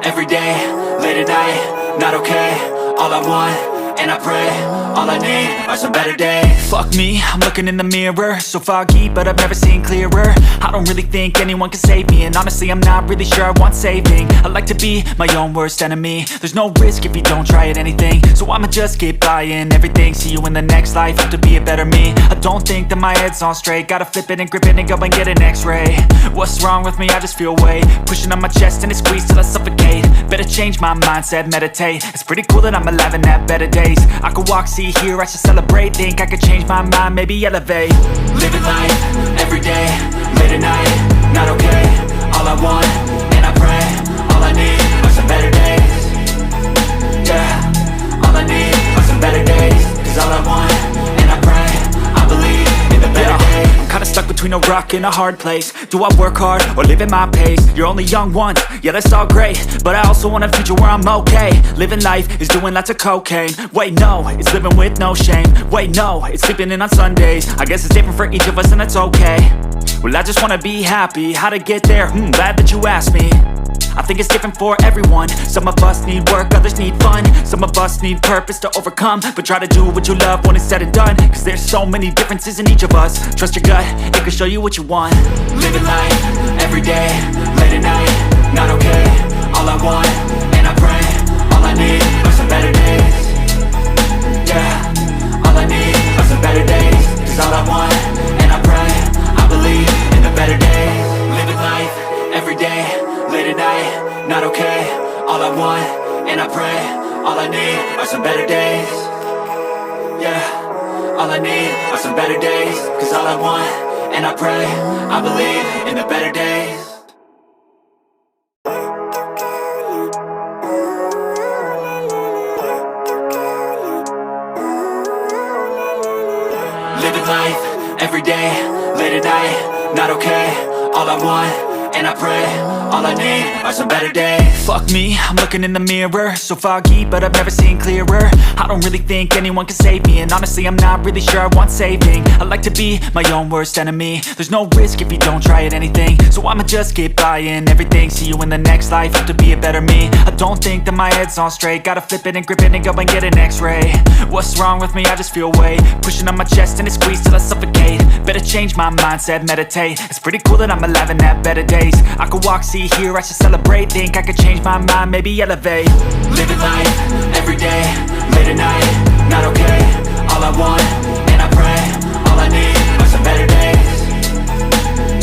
every day, late at night, not okay. All I want, and I pray, all I need are some better days. Fuck me, I'm looking in the mirror, so foggy, but I've never seen clearer. I don't really think anyone can save me, and honestly I'm not really sure I want saving. I like to be my own worst enemy. There's no risk if you don't try at anything, so I'ma just keep buying everything. See you in the next life, have to be a better me. I don't think that my head's on straight, gotta flip it and grip it and go and get an x-ray. What's wrong with me? I just feel weight pushing on my chest and it squeezes till I suffocate. Better change my mindset, meditate. It's pretty cool that I'm alive and have better days. I could walk, see, hear, I should celebrate. Think I could change my mind, maybe elevate. Living life, every day, late at night, not okay. All I want, and I pray, all I need are some better days. Yeah, all I need are some better days. Cause all I want, and I pray, I believe in the better days. I'm kinda stuck between a rock and a hard place. Do I work hard or live at my pace? You're only young once, yeah that's all great, but I also want a future where I'm okay. Living life is doing lots of cocaine. Wait no, it's living with no shame. Wait no, it's sleeping in on Sundays. I guess it's different for each of us and that's okay. Well I just wanna be happy, how to get there? Glad that you asked me. I think it's different for everyone. Some of us need work, others need fun. Some of us need purpose to overcome. But try to do what you love when it's said and done. Cause there's so many differences in each of us. Trust your gut, it can show you what you want. Living life, every day, late at night, not okay. All I want, and I pray, all I need are some better days. Yeah, all I need are some better days. Cause all I want, and I pray, I believe in the better days. Living life, every day, late at night, not okay. All I want, and I pray, all I need are some better days. Yeah, all I need are some better days. Cause all I want, and I pray, I believe in the better days. Living life, every day, late at night, not okay. All I want, and I pray, all I need are some better days. Fuck me, I'm looking in the mirror, so foggy, but I've never seen clearer. I don't really think anyone can save me, and honestly I'm not really sure I want saving. I like to be my own worst enemy. There's no risk if you don't try at anything, so I'ma just keep buying everything. See you in the next life, have to be a better me. I don't think that my head's on straight, gotta flip it and grip it and go and get an x-ray. What's wrong with me? I just feel weight pushing on my chest and it squeezes till I suffocate. Better change my mindset, meditate. It's pretty cool that I'm alive and have better days. I could walk, see, hear, I should celebrate. Think I could change my mind, maybe elevate. Living life, every day, late at night, not okay. All I want, and I pray, all I need are some better days.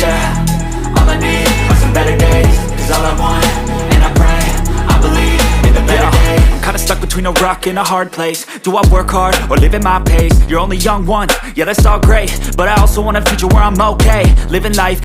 Yeah, all I need are some better days. Cause all I want, and I pray, I believe in the better days. Kinda stuck between a rock and a hard place. Do I work hard or live at my pace? You're only young once, yeah that's all great, but I also want a future where I'm okay. Living life